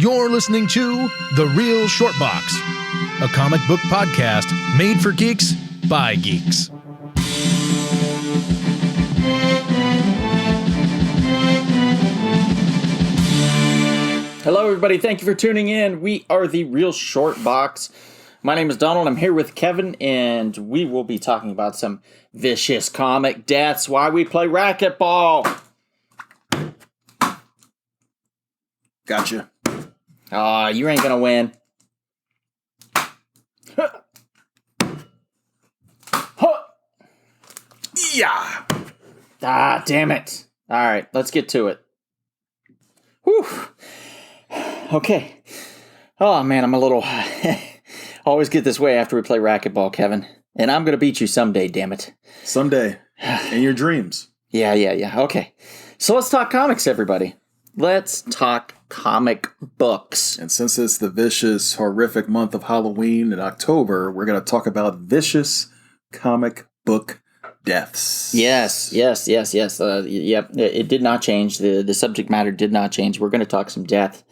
You're listening to The Real Short Box, a comic book podcast made for geeks by geeks. Hello, everybody. Thank you for tuning in. We are The Real Short Box. My name is Donald. I'm here with Kevin, and we will be talking about some vicious comic deaths, why we play racquetball. Gotcha. Aw, you ain't gonna win. Yeah. Ah, damn it. All right, let's get to it. Whew. Okay. Oh, man, I'm a little... always get this way after we play racquetball, Kevin. And I'm gonna beat you someday, damn it. Someday. In your dreams. Yeah. Okay. So let's talk comics, everybody. Let's talk comic books. And since it's the vicious, horrific month of Halloween in October, we're going to talk about vicious comic book deaths. Yes. Yep. It did not change. The subject matter did not change. We're going to talk some death.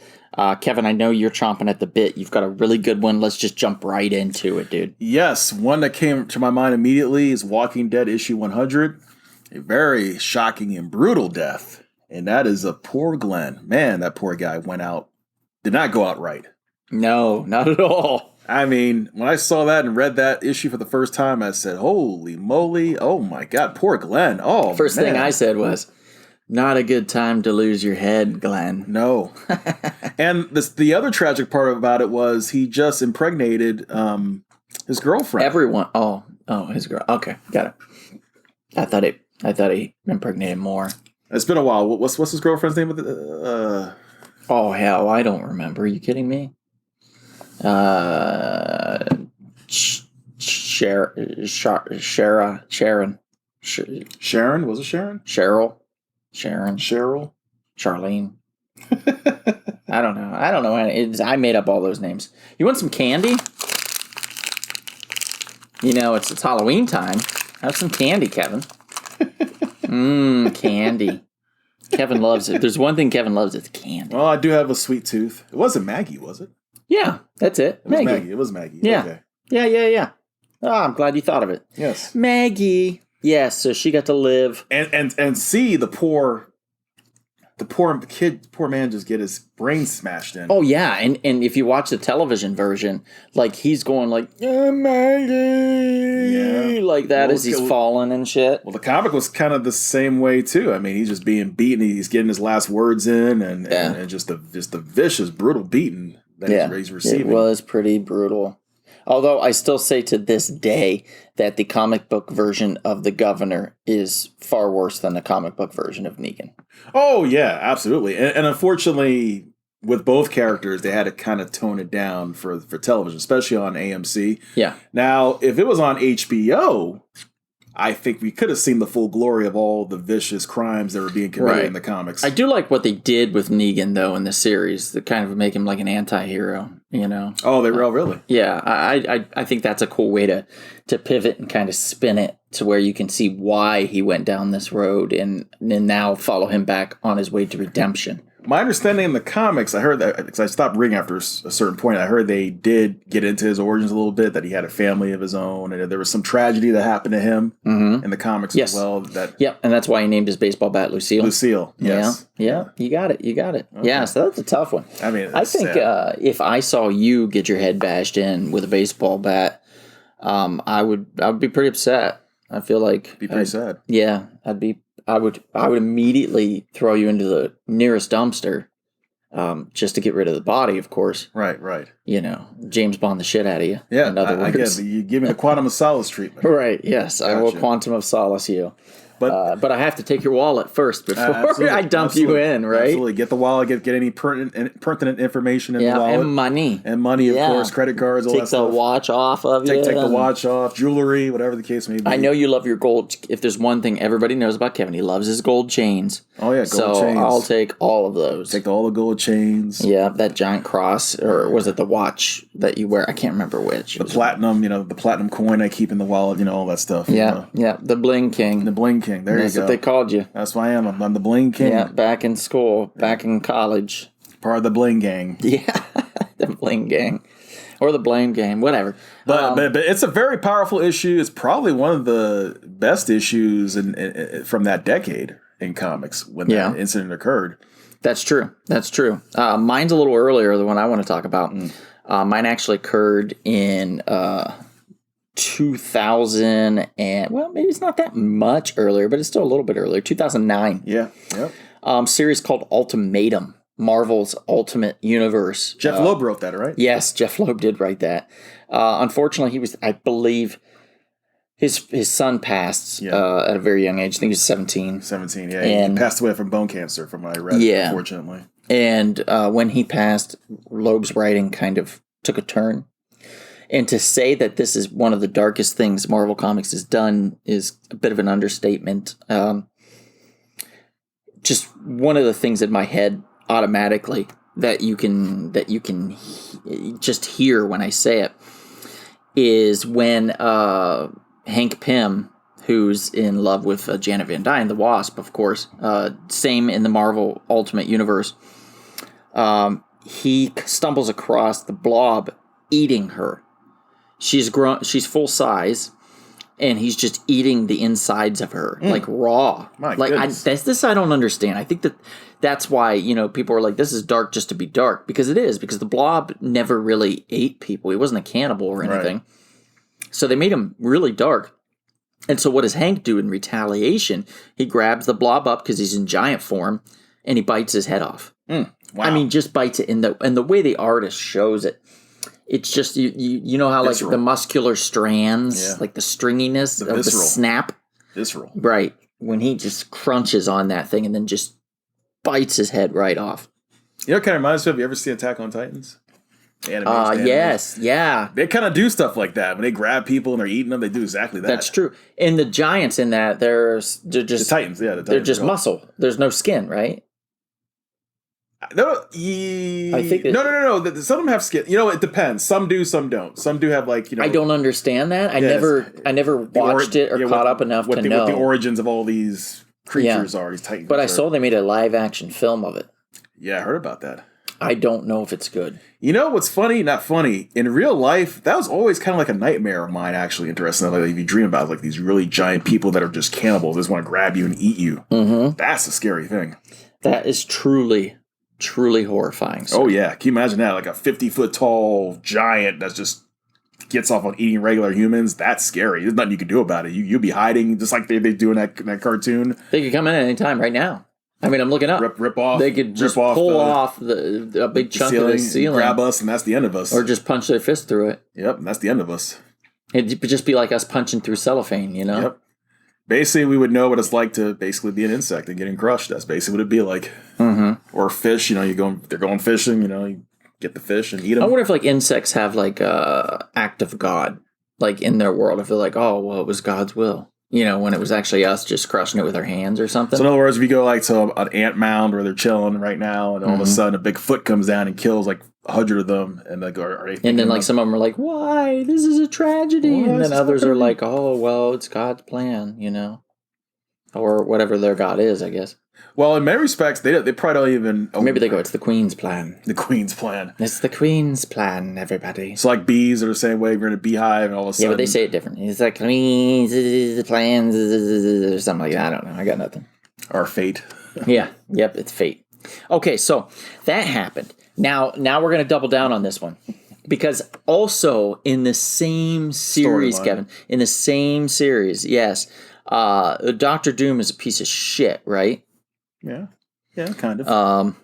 Kevin, I know you're chomping at the bit. You've got a really good one. Let's just jump right into it, dude. Yes. One that came to my mind immediately is Walking Dead issue 100. A very shocking and brutal death. And that is a poor Glenn. Man, that poor guy did not go out right. No, not at all. I mean, when I saw that and read that issue for the first time, I said, holy moly, oh my God, poor Glenn. Oh, First man. thing I said was, not a good time to lose your head, Glenn. No. And the other tragic part about it was he just impregnated his girlfriend. Everyone. Oh, his girl. Okay, got it. I thought he impregnated more. It's been a while. What's his girlfriend's name? Oh, hell, I don't remember. Are you kidding me? Sharon. Sharon? Was it Sharon? Cheryl. Charlene. I don't know. I made up all those names. You want some candy? You know, it's Halloween time. Have some candy, Kevin. Candy. Kevin loves it. There's one thing Kevin loves, it's candy. Well, I do have a sweet tooth. It wasn't Maggie, was it? Yeah, that's it. It was Maggie. Yeah. Okay. Yeah. Oh, I'm glad you thought of it. Yes. Maggie. Yes, so she got to live. And see the poor man just get his brain smashed in. Oh, yeah, and if you watch the television version, like, he's going like, Maggie, like that as he's falling and shit. Well, the comic was kind of the same way, too. I mean, he's just being beaten. He's getting his last words in, and just the vicious, brutal beating that he's receiving. It was pretty brutal. Although I still say to this day that the comic book version of the Governor is far worse than the comic book version of Negan. Oh, yeah, absolutely. And unfortunately, with both characters, they had to kind of tone it down for television, especially on AMC. Yeah. Now, if it was on HBO, I think we could have seen the full glory of all the vicious crimes that were being committed in the comics. I do like what they did with Negan, though, in the series, to kind of make him like an anti-hero, you know? Oh, they were really? Yeah, I think that's a cool way to pivot and kind of spin it to where you can see why he went down this road and now follow him back on his way to redemption. My understanding in the comics, I heard that, because I stopped reading after a certain point, I heard they did get into his origins a little bit, that he had a family of his own, and there was some tragedy that happened to him in the comics as well. Yep, and that's why he named his baseball bat Lucille. Lucille, yes. Yeah, you got it. Okay. Yeah, so that's a tough one. I mean, I think if I saw you get your head bashed in with a baseball bat, I would be pretty upset. I feel like... Be pretty sad. Yeah, I would immediately throw you into the nearest dumpster, just to get rid of the body, of course. Right. You know, James Bond the shit out of you. Yeah, in other words. I guess you give me the quantum of solace treatment. Right. Yes, gotcha. I will quantum of solace you. But I have to take your wallet first before I dump you in, right? Absolutely. Get the wallet, get any pertinent information in the wallet. And money. And money, of course, credit cards, all that stuff. Take the watch off of you. Take the watch off, jewelry, whatever the case may be. I know you love your gold. If there's one thing everybody knows about Kevin, he loves his gold chains. Oh, yeah, gold chains. So I'll take all of those. Take all the gold chains. Yeah, that giant cross, or was it the watch that you wear? I can't remember which. The platinum, the platinum coin I keep in the wallet, all that stuff. Yeah, the Bling King. The Bling King, there you go. That's what they called you. That's why I am. I'm the Bling King. Yeah, back in school, back in college. Part of the Bling Gang. Yeah, the Bling Gang. Or the Blame Game, whatever. But it's a very powerful issue. It's probably one of the best issues from that decade in comics when that incident occurred. That's true. Mine's a little earlier, the one I want to talk about. Mine actually occurred in 2000 and, well, maybe it's not that much earlier, but it's still a little bit earlier. 2009. Yeah. Yep. Series called Ultimatum, Marvel's Ultimate Universe. Jeff Loeb wrote that, right? Yes, Jeff Loeb did write that. Unfortunately, I believe, his son passed at a very young age. I think he was 17. 17, yeah. And he passed away from bone cancer, from what I read, unfortunately. And when he passed, Loeb's writing kind of took a turn. And to say that this is one of the darkest things Marvel Comics has done is a bit of an understatement. Just one of the things in my head automatically that you can just hear when I say it is when Hank Pym, who's in love with Janet Van Dyne, the Wasp, of course, same in the Marvel Ultimate Universe, he stumbles across the Blob eating her. She's full size, and he's just eating the insides of her, like raw. My goodness. This I don't understand. I think that's why, people are like, this is dark just to be dark, because it is, because the Blob never really ate people. He wasn't a cannibal or anything. Right. So they made him really dark. And so what does Hank do in retaliation? He grabs the Blob up because he's in giant form, and he bites his head off. Wow. I mean, just bites it. And the way the artist shows it, it's just, you know how visceral. Like the muscular strands, like the stringiness of visceral. The snap. Visceral. Right. When he just crunches on that thing and then just bites his head right off. You know what kind of reminds me of? You ever see Attack on Titans? Yes, yeah. They kind of do stuff like that. When they grab people and they're eating them, they do exactly that. That's true. And the giants in that, they're just... The Titans, yeah. They're just muscle. There's no skin, right? No, I think no. Some of them have skin. It depends. Some do, some don't. Some do have I don't understand that. I never watched it or caught up enough to know what the origins of all these creatures are. These Titans. But I saw they made a live action film of it. Yeah, I heard about that. I don't know if it's good. You know what's funny? Not funny. In real life, that was always kind of like a nightmare of mine, actually. Interesting. Like, if you dream about like these really giant people that are just cannibals, they just want to grab you and eat you. Mm-hmm. That's a scary thing. That is truly horrifying. Sir. Oh, yeah. Can you imagine that? Like a 50-foot tall giant that just gets off on eating regular humans. That's scary. There's nothing you can do about it. You'll be hiding just like they do in that cartoon. They could come in at any time right now. I mean, I'm looking up. Rip off. They could just pull off a big chunk of the ceiling. Grab us, and that's the end of us. Or just punch their fist through it. Yep, and that's the end of us. It'd just be like us punching through cellophane, Yep. Basically, we would know what it's like to basically be an insect and getting crushed. That's basically what it'd be like. Mm-hmm. Or fish, they're going fishing, you get the fish and eat them. I wonder if insects have a act of God, in their world. If they're like, oh, well, it was God's will. When it was actually us just crushing it with our hands or something. So in other words, if you go to an ant mound where they're chilling right now, and all of a sudden a big foot comes down and kills 100 of them, and they go, are they? And then some of them are like, why? This is a tragedy. And then others are like, oh, well, it's God's plan, or whatever their God is, I guess. Well, in many respects, they probably don't even... Or maybe they go, it's the Queen's plan. The Queen's plan. It's the Queen's plan, everybody. It's like bees are the same way. We're in a beehive, and all of a sudden... Yeah, but they say it different. It's like Queen's plan, or something like that. I don't know. I got nothing. Or fate. Yeah. Yep, it's fate. Okay, so that happened. Now we're going to double down on this one. Because also in the same series, Kevin, in the same series, yes, Dr. Doom is a piece of shit, right? Yeah, kind of.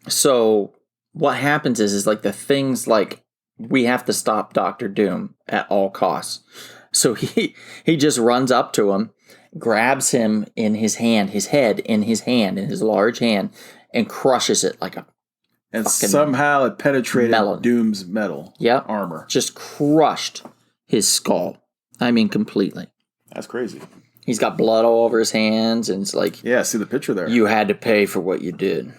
So what happens is the things we have to stop Dr. Doom at all costs. So he just runs up to him, grabs him in his hand, his head in his hand, in his large hand, and crushes it like a and somehow it penetrated melon. Doom's metal armor. Just crushed his skull. I mean, completely. That's crazy. He's got blood all over his hands, and it's like... Yeah, see the picture there. You had to pay for what you did.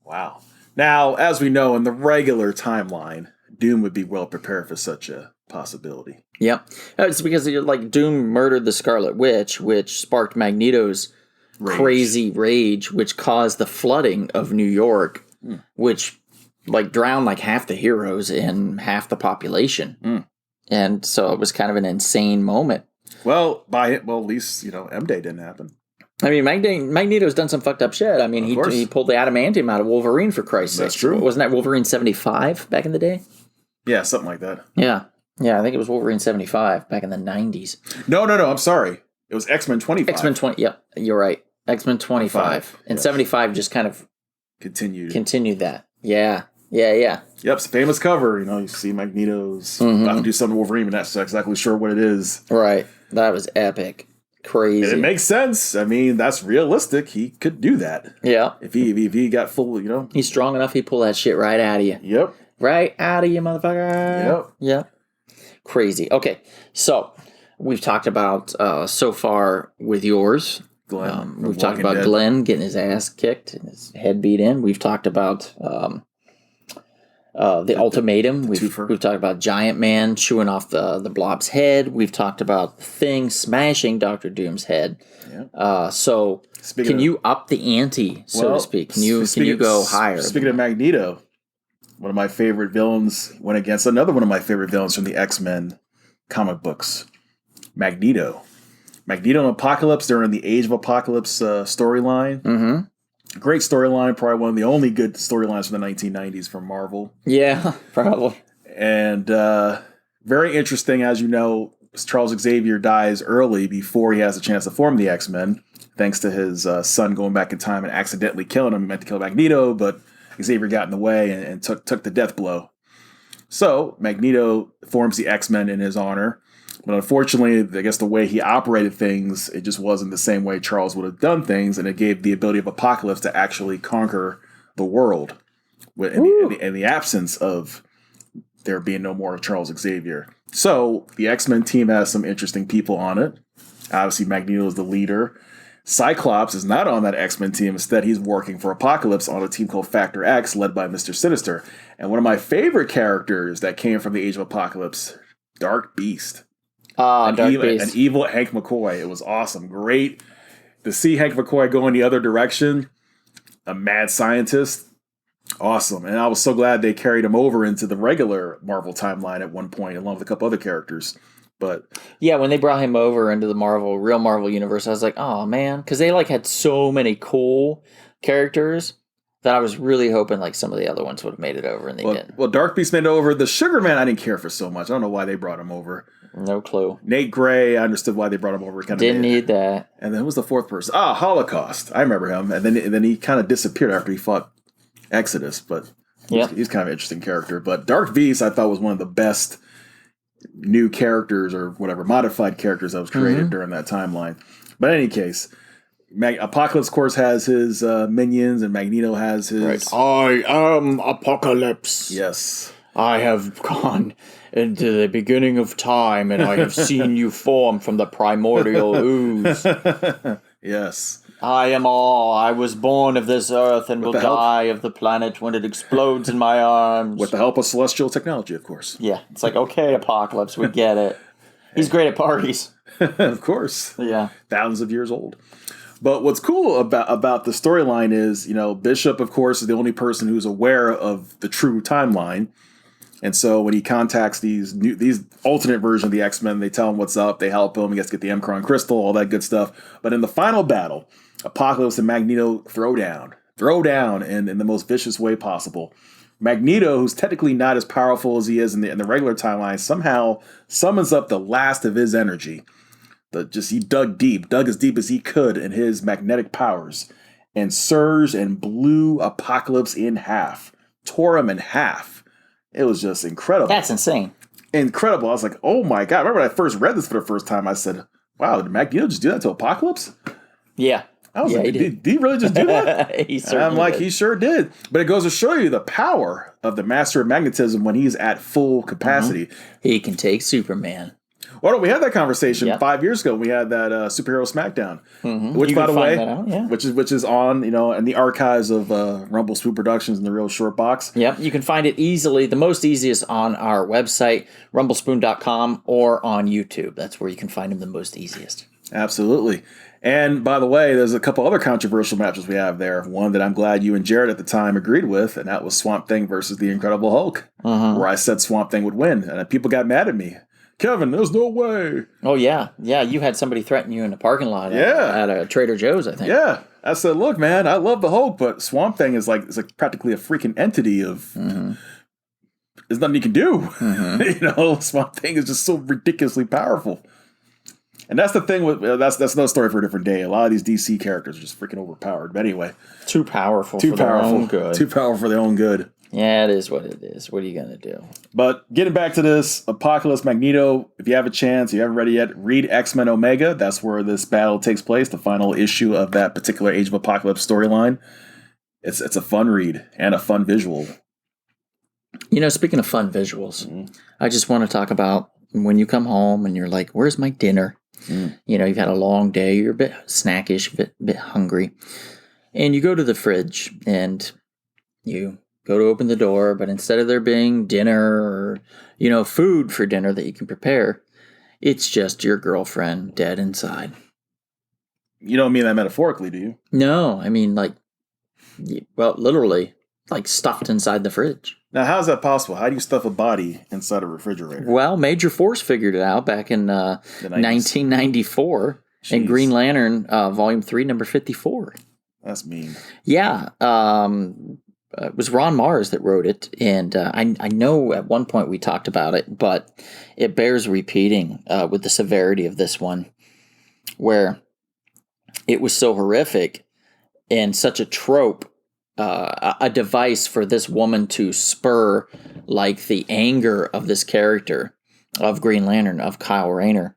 Wow. Now, as we know, in the regular timeline, Doom would be well prepared for such a possibility. Yep. It's because Doom murdered the Scarlet Witch, which sparked Magneto's crazy rage, which caused the flooding of New York which like drowned like half the heroes and half the population. And so it was kind of an insane moment. Well, at least, M-Day didn't happen. I mean, Magneto's done some fucked up shit. I mean, he pulled the adamantium out of Wolverine, for Christ's sake. That's true. Wasn't that Wolverine 75 back in the day? Yeah, something like that. Yeah. Yeah, I think it was Wolverine 75 back in the 90s. No, I'm sorry. It was X-Men 25. X-Men 20, yeah, you're right. X-Men 25. And 75 just kind of continued that. Yeah. Yep, it's a famous cover. You see Magneto's about to do something to Wolverine, and that's not exactly sure what it is. Right. That was epic. Crazy. And it makes sense. I mean, that's realistic. He could do that. Yeah. If he got full, He's strong enough, he'd pull that shit right out of you. Yep. Right out of you, motherfucker. Yep. Crazy. Okay. So, we've talked about, so far with yours, Glenn. We've talked about Glenn getting his ass kicked and his head beat in. We've talked about the ultimatum. We've talked about Giant Man chewing off the Blob's head. We've talked about Thing smashing Dr. Doom's head. Yeah. Can you up the ante, so to speak? Can you go higher? Speaking of Magneto, one of my favorite villains went against another one of my favorite villains from the X-Men comic books, Magneto. Magneto and Apocalypse during the Age of Apocalypse storyline. Mm-hmm. Great storyline, probably one of the only good storylines from the 1990s from Marvel. Yeah, probably. And very interesting, as you know, Charles Xavier dies early before he has a chance to form the X-Men, thanks to his son going back in time and accidentally killing him. He meant to kill Magneto, but Xavier got in the way and took the death blow. So Magneto forms the X-Men in his honor. But unfortunately, I guess the way he operated things, it just wasn't the same way Charles would have done things, and it gave the ability of Apocalypse to actually conquer the world in the absence of there being no more Charles Xavier. So the X-Men team has some interesting people on it. Obviously, Magneto is the leader. Cyclops is not on that X-Men team. Instead, he's working for Apocalypse on a team called Factor X, led by Mr. Sinister. And one of my favorite characters that came from the Age of Apocalypse, Dark Beast. Beast. An evil Hank McCoy. It was awesome. Great to see Hank McCoy go in the other direction. A mad scientist. Awesome. And I was so glad they carried him over into the regular Marvel timeline at one point, along with a couple other characters. But yeah, when they brought him over into the real Marvel universe, I was like, oh man, because they had so many cool characters that I was really hoping some of the other ones would have made it over, and they didn't. Well, Dark Beast made it over. The Sugar Man, I didn't care for so much. I don't know why they brought him over. No clue. Nate Gray, I understood why they brought him over. Didn't need that. And then who was the fourth person? Holocaust. I remember him. And then he kind of disappeared after he fought Exodus. But he's kind of an interesting character. But Dark Beast, I thought, was one of the best new characters or whatever, modified characters that was created during that timeline. But in any case, Apocalypse, of course, has his minions, and Magneto has his... Right. I am Apocalypse. Yes. I have gone into the beginning of time, and I have seen you form from the primordial ooze. Yes. I am all. I was born of this earth and will die of the planet when it explodes in my arms. With the help of celestial technology, of course. Yeah. It's okay, Apocalypse, we get it. He's great at parties. Of course. Yeah. Thousands of years old. But what's cool about the storyline is, Bishop, of course, is the only person who's aware of the true timeline. And so when he contacts these alternate versions of the X-Men, they tell him what's up, they help him, he gets to get the M-Cron crystal, all that good stuff. But in the final battle, Apocalypse and Magneto throw down in the most vicious way possible. Magneto, who's technically not as powerful as he is in the regular timeline, somehow summons up the last of his energy. He dug as deep as he could in his magnetic powers, and surged and blew Apocalypse in half, tore him in half. It was just incredible. That's insane. Incredible. I was like, oh my God. I remember when I first read this for the first time, I said, wow, did Magneto just do that to Apocalypse? Yeah. I was like, did he really just do that? He sure did. But it goes to show you the power of the Master of Magnetism when he's at full capacity. He can take Superman. Well, we had that conversation 5 years ago. We had that superhero SmackDown, which, by the way, which is on in the archives of Rumble Spoon Productions and the Real Short Box. Yep, you can find it easily. The most easiest on our website, rumblespoon.com, or on YouTube. That's where you can find them the most easiest. Absolutely. And by the way, there's a couple other controversial matches we have there. One that I'm glad you and Jared at the time agreed with, and that was Swamp Thing versus the Incredible Hulk, where I said Swamp Thing would win, and people got mad at me. Kevin, there's no way. Oh, yeah. Yeah, you had somebody threaten you in the parking lot at a Trader Joe's, I think. Yeah. I said, look, man, I love the Hulk, but Swamp Thing is like practically a freaking entity of... There's nothing you can do. Swamp Thing is just so ridiculously powerful. And that's the thing with that's another story for a different day. A lot of these DC characters are just freaking overpowered. But anyway, too powerful for their own good. Too powerful for their own good. Yeah, it is what it is. What are you gonna do? But getting back to this, Apocalypse Magneto. If you have a chance, you haven't read it yet, read X-Men Omega. That's where this battle takes place. The final issue of that particular Age of Apocalypse storyline. It's a fun read and a fun visual. Speaking of fun visuals, I just want to talk about when you come home and you're like, "Where's my dinner?" You've had a long day, you're a bit snackish, a bit hungry, and you go to the fridge and you go to open the door, but instead of there being dinner or, food for dinner that you can prepare, it's just your girlfriend dead inside. You don't mean that metaphorically, do you? No, I mean literally, stuffed inside the fridge. Now, how's that possible? How do you stuff a body inside a refrigerator? Well, Major Force figured it out back in 1994 in Green Lantern, Volume 3, number 54. That's mean. Yeah. It was Ron Mars that wrote it, and I know at one point we talked about it, but it bears repeating with the severity of this one, where it was so horrific and such a trope, a device for this woman to spur the anger of this character of Green Lantern, of Kyle Rayner,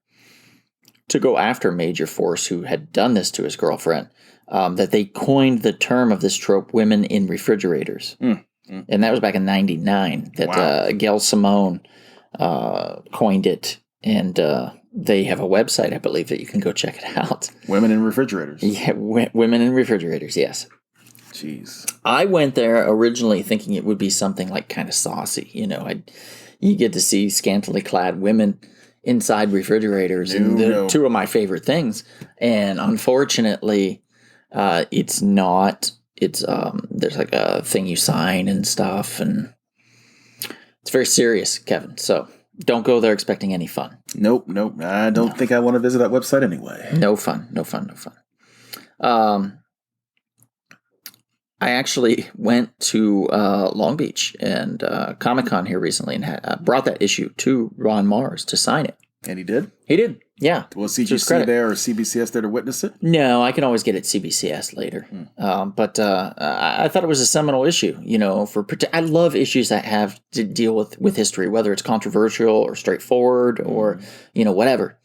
to go after Major Force, who had done this to his girlfriend, that they coined the term of this trope, women in refrigerators. And that was back in 99 that Gail Simone coined it. And they have a website, I believe, that you can go check it out. Women in refrigerators. Yeah, women in refrigerators, yes. Jeez. I went there originally thinking it would be something kind of saucy. You get to see scantily clad women inside refrigerators, and two of my favorite things. And unfortunately, it's not. It's there's a thing you sign and stuff, and it's very serious, Kevin. So don't go there expecting any fun. Nope. I don't think I want to visit that website anyway. No fun. I actually went to Long Beach and Comic-Con here recently and brought that issue to Ron Mars to sign it. And he did? He did, yeah. Was CGC there or CBCS there to witness it? No, I can always get it CBCS later. But I thought it was a seminal issue, I love issues that have to deal with history, whether it's controversial or straightforward or, whatever.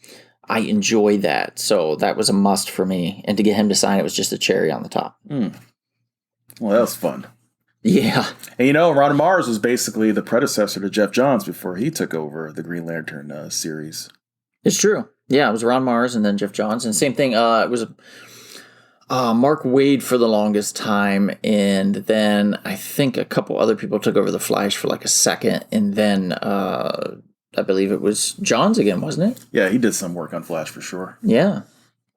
I enjoy that. So that was a must for me. And to get him to sign it was just a cherry on the top. Well, that was fun. Yeah. And Ron Mars was basically the predecessor to Jeff Johns before he took over the Green Lantern series. It's true. Yeah, it was Ron Mars and then Jeff Johns. And same thing, it was Mark Waid for the longest time. And then I think a couple other people took over the Flash for a second. And then I believe it was Johns again, wasn't it? Yeah, he did some work on Flash for sure. Yeah.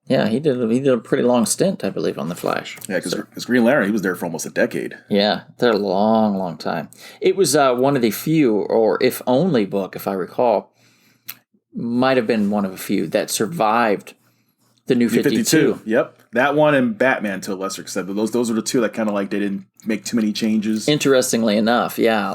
Yeah, he did a pretty long stint, I believe, on The Flash. Yeah, because Green Lantern, he was there for almost a decade. Yeah, they're a long, long time. It was one of the few, or if only book, if I recall, might have been one of a few that survived the New 52. Yep. That one and Batman to a lesser extent. But those are the two that kind of they didn't make too many changes. Interestingly enough, yeah.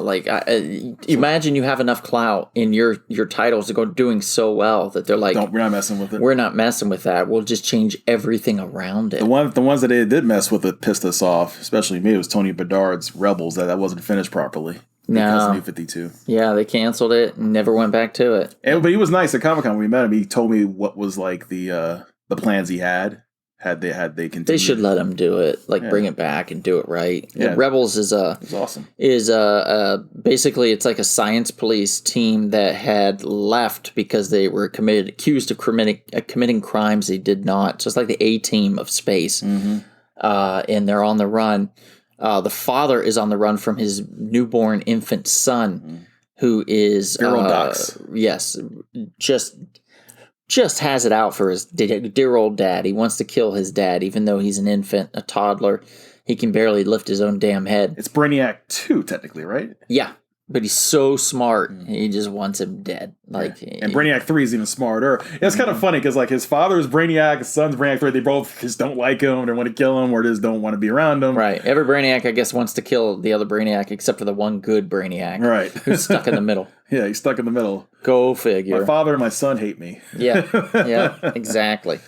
Imagine you have enough clout in your titles to go doing so well that they're like, we're not messing with it. We're not messing with that. We'll just change everything around it. The ones that they did mess with it pissed us off, especially me. It was Tony Bedard's Rebels that wasn't finished properly. Because of New 52. Yeah, they canceled it and never went back to it. But he was nice at Comic-Con when we met him. He told me what was the plans he had they continued. They should let him do it, bring it back and do it right. Yeah. Rebels is awesome. Basically it's like a science police team that had left because they were accused of committing crimes they did not. So it's like the A-team of space, and they're on the run. The father is on the run from his newborn infant son, who is Viral Docs. Yes, just just has it out for his dear old dad. He wants to kill his dad, even though he's an infant, a toddler. He can barely lift his own damn head. It's Brainiac 2, technically, right? Yeah, but he's so smart. He just wants him dead. Like, and Brainiac 3 is even smarter. It's kind of funny because like his father's Brainiac, his son's Brainiac 3. They both just don't like him, they want to kill him, or just don't want to be around him. Right. Every Brainiac, I guess, wants to kill the other Brainiac, except for the one good Brainiac. Right. Who's stuck in the middle. Yeah, he's stuck in the middle. Go figure. My father and my son hate me. Yeah, exactly.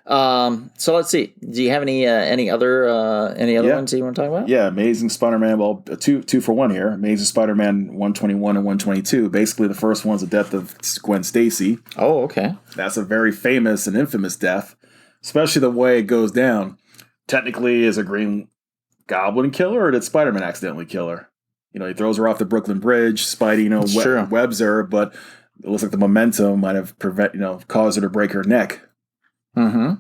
So let's see. Do you have any other ones that you want to talk about? Yeah, Amazing Spider-Man. Well, two for one here. Amazing Spider-Man 121 and 122. Basically, the first one's the death of Gwen Stacy. Oh, okay. That's a very famous and infamous death, especially the way it goes down. Technically, is a Green Goblin killer, or did Spider-Man accidentally kill her? He throws her off the Brooklyn Bridge. Spidey, webs her, but it looks like the momentum might have caused her to break her neck. Mm-hmm.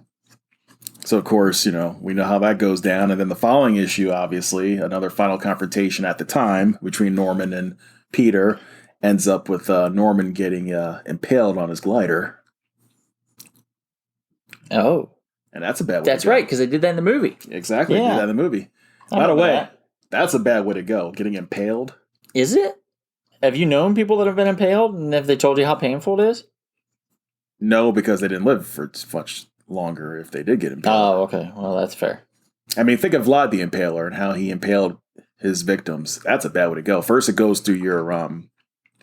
So, of course, we know how that goes down. And then the following issue, obviously, another final confrontation at the time between Norman and Peter ends up with Norman getting impaled on his glider. Oh. And that's a bad way That's to go. right, because they did that in the movie. Exactly. Yeah. They did that in the movie. By the way, that's a bad way to go, getting impaled. Is it? Have you known people that have been impaled, and have they told you how painful it is? No, because they didn't live for much longer if they did get impaled. Oh, okay. Well, that's fair. I mean, think of Vlad the Impaler and how he impaled his victims. That's a bad way to go. First, it goes through your,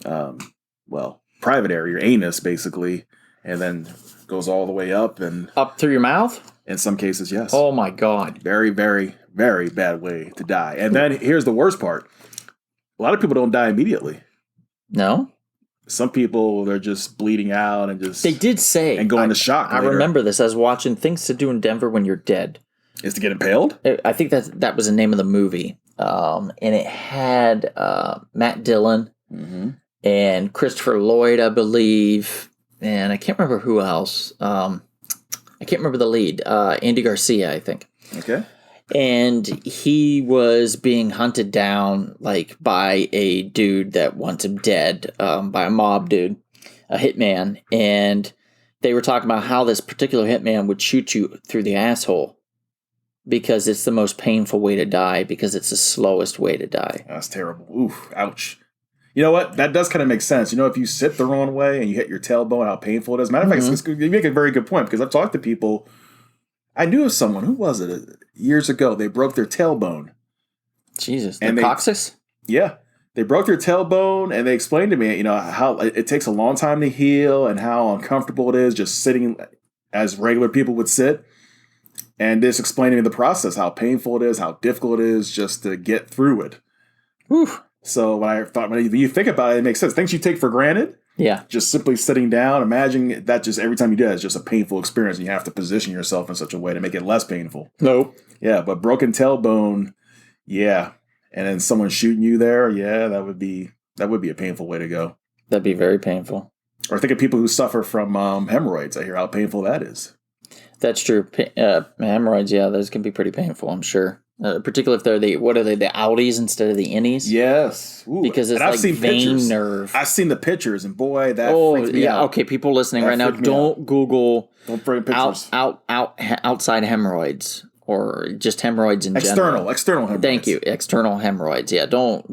private area, your anus, basically, and then goes all the way up. And up through your mouth? In some cases, yes. Oh, my God. Very, very, very bad way to die. And then here's the worst part. A lot of people don't die immediately. No? Some people, they're just bleeding out and just... They did say... And go into shock I later. remember this. I was watching Things to Do in Denver When You're Dead. Is to get impaled? I think that was the name of the movie. And it had Matt Dillon and Christopher Lloyd, I believe. And I can't remember who else. I can't remember the lead. Andy Garcia, I think. Okay. And he was being hunted down by a dude that wants him dead, by a mob dude, a hitman. And they were talking about how this particular hitman would shoot you through the asshole because it's the most painful way to die, because it's the slowest way to die. That's terrible. Oof, ouch. You know what? That does kind of make sense. If you sit the wrong way and you hit your tailbone, how painful it is. Matter of fact, you make a very good point, because I've talked to people. I knew of someone, who was it? Years ago, they broke their tailbone. Jesus. And coccyx? Yeah. They broke their tailbone, and they explained to me, how it takes a long time to heal and how uncomfortable it is just sitting as regular people would sit. And this explained to me the process, how painful it is, how difficult it is just to get through it. Whew. So when you think about it, it makes sense. Things you take for granted. Yeah. Just simply sitting down, imagine that just every time you do that, it's just a painful experience, and you have to position yourself in such a way to make it less painful. Nope. Yeah, but broken tailbone, yeah. And then someone shooting you there, yeah, that would be a painful way to go. That'd be very painful. Or think of people who suffer from hemorrhoids. I hear how painful that is. That's true. Hemorrhoids, yeah, those can be pretty painful, I'm sure. Particularly if they're the outies instead of the innies? Yes. Ooh. Because it's vein pictures. nerve. I've seen the pictures, and boy, that freaks me out. Okay, people listening right now, don't Google outside hemorrhoids or just hemorrhoids in general. External hemorrhoids. Thank you. External hemorrhoids. Yeah, don't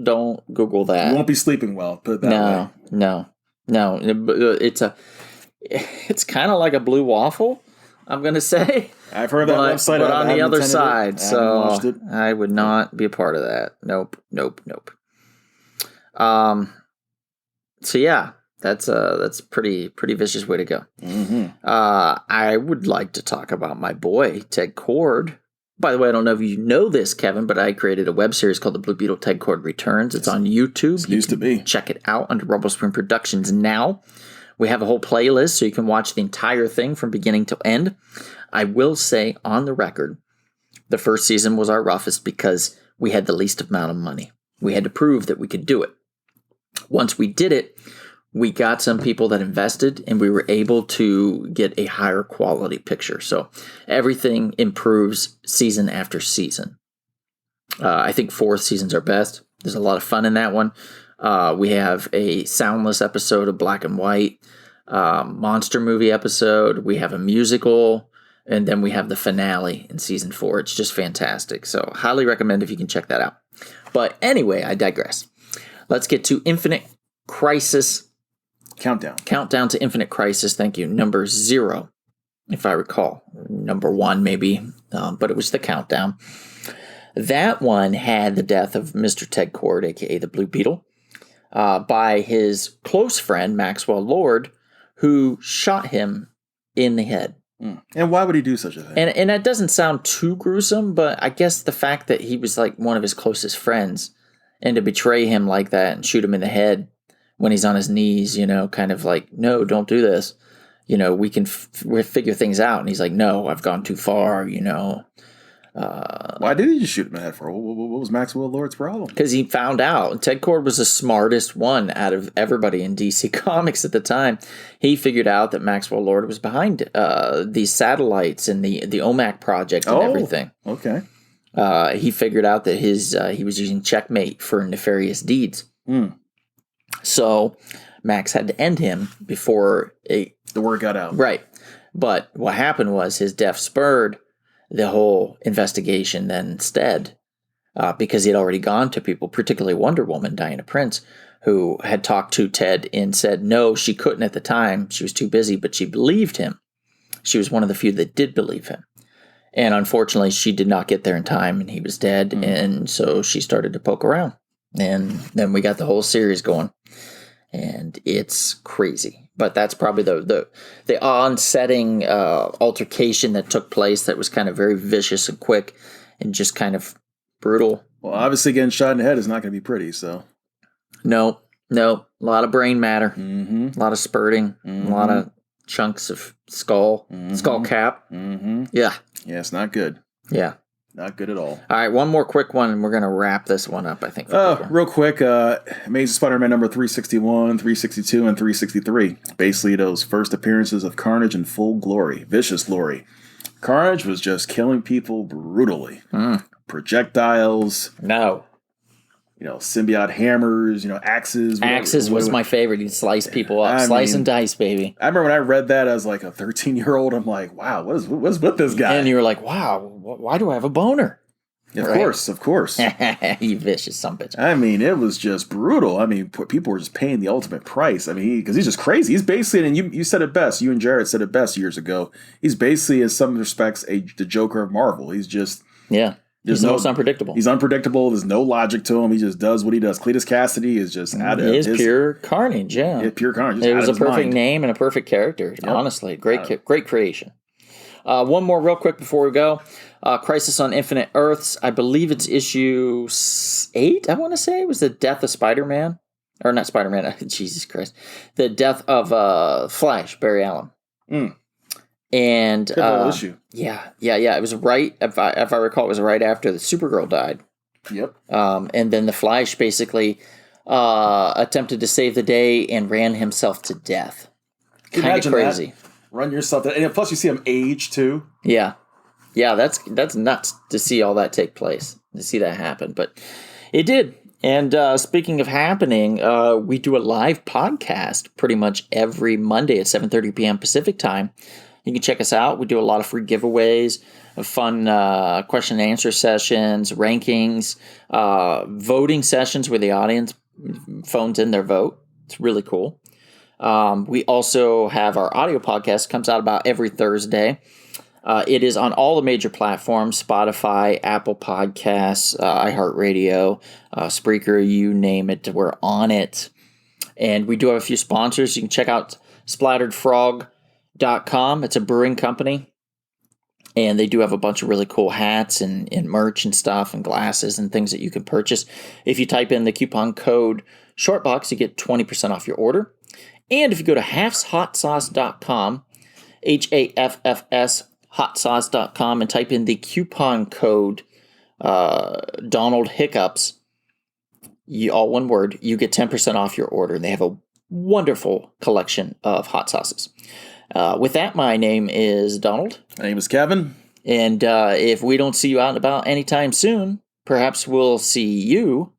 Google that. You won't be sleeping well, put it that way. No. It's kind of like a blue waffle, I'm going to say. I've heard that website. But on the other side, so it. I would not be a part of that. Nope. So yeah, that's pretty vicious way to go. Mm-hmm. I would like to talk about my boy Ted Kord. By the way, I don't know if you know this, Kevin, but I created a web series called The Blue Beetle Ted Kord Returns. It's on YouTube. It used to be. Check it out under Rumble Spring Productions now. We have a whole playlist, so you can watch the entire thing from beginning to end. I will say, on the record, the first season was our roughest because we had the least amount of money. We had to prove that we could do it. Once we did it, we got some people that invested, and we were able to get a higher quality picture. So everything improves season after season. I think fourth seasons are best. There's a lot of fun in that one. We have a soundless episode of Black and White. monster movie episode. We have a musical, and then we have the finale in season 4. It's just fantastic. So highly recommend if you can check that out. But anyway, I digress. Let's get to Infinite Crisis. Countdown to Infinite Crisis. Thank you. Number 0, if I recall. Number 1, maybe. But it was the countdown. That one had the death of Mr. Ted Kord, a.k.a. the Blue Beetle, by his close friend, Maxwell Lord, who shot him in the head. And why would he do such a thing? And that doesn't sound too gruesome, but I guess the fact that he was like one of his closest friends, and to betray him like that and shoot him in the head when he's on his knees, kind of like, no, don't do this. We can we'll figure things out. And he's like, no, I've gone too far, Why did he just shoot him in the head for? What was Maxwell Lord's problem? Because he found out Ted Kord was the smartest one out of everybody in DC Comics at the time. He figured out that Maxwell Lord was behind these satellites and the OMAC project and everything. Okay. He figured out that he was using checkmate for nefarious deeds. So Max had to end him before the word got out. Right. But what happened was his death spurred the whole investigation then instead, because he had already gone to people, particularly Wonder Woman, Diana Prince, who had talked to Ted and said, no, she couldn't at the time. She was too busy, but she believed him. She was one of the few that did believe him. And unfortunately, she did not get there in time, and he was dead. And so she started to poke around. And then we got the whole series going. And it's crazy. But that's probably the onsetting altercation that took place that was kind of very vicious and quick and just kind of brutal. Well, obviously getting shot in the head is not going to be pretty, so. No. A lot of brain matter. Mm-hmm. A lot of spurting. Mm-hmm. A lot of chunks of skull. Mm-hmm. Skull cap. Mm-hmm. Yeah. Yeah, it's not good. Yeah. Not good at all. All right, one more quick one, and we're going to wrap this one up, I think. Real quick, Amazing Spider-Man number 361, 362, and 363. Basically, those first appearances of Carnage in full glory, vicious glory. Carnage was just killing people brutally. Projectiles. No. Symbiote hammers, axes. Axes was my favorite. He'd slice people up. Slice and dice, baby. I remember when I read that as like a 13-year-old, I'm like, wow, what's with this guy? And you were like, wow, why do I have a boner? Of course. You vicious sumbitch. I mean, it was just brutal. I mean, people were just paying the ultimate price. I mean, because he's just crazy. He's basically, and you said it best, you and Jared said it best years ago, he's basically, in some respects, the Joker of Marvel. He's just... Yeah. He's most unpredictable. He's unpredictable. There's no logic to him. He just does what he does. Cletus Cassidy is just out of his... pure carnage, yeah. Pure carnage. It was a perfect name and a perfect character, honestly. Great creation. One more real quick before we go. Crisis on Infinite Earths. I believe it's issue 8, I want to say. It was the death of Spider-Man. Or not Spider-Man. Jesus Christ. The death of Flash, Barry Allen. And issue. Yeah. It was right, if I recall, it was right after the Supergirl died. Yep. And then the Flash basically attempted to save the day and ran himself to death. Kind of crazy. That. Run yourself, and plus you see him age too. Yeah, that's nuts to see all that take place, to see that happen. But it did. And speaking of happening, we do a live podcast pretty much every Monday at 7:30 p.m. Pacific time. You can check us out. We do a lot of free giveaways, fun question and answer sessions, rankings, voting sessions where the audience phones in their vote. It's really cool. We also have our audio podcast, comes out about every Thursday. It is on all the major platforms, Spotify, Apple Podcasts, iHeartRadio, Spreaker, you name it, we're on it. And we do have a few sponsors. You can check out splatteredfrog.com. It's a brewing company, and they do have a bunch of really cool hats and merch and stuff and glasses and things that you can purchase. If you type in the coupon code SHORTBOX, you get 20% off your order. And if you go to halfshotsauce.com, HAFFS hotsauce.com, and type in the coupon code Donald Hiccups, all one word, you get 10% off your order. They have a wonderful collection of hot sauces. With that, my name is Donald. My name is Kevin. And if we don't see you out and about anytime soon, perhaps we'll see you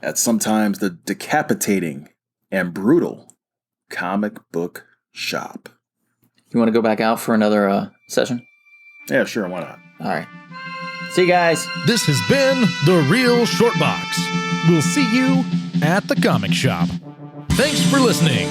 at sometimes the decapitating and brutal comic book shop. You want to go back out for another session? Yeah, sure. Why not? All right. See you guys. This has been The Real Short Box. We'll see you at the comic shop. Thanks for listening.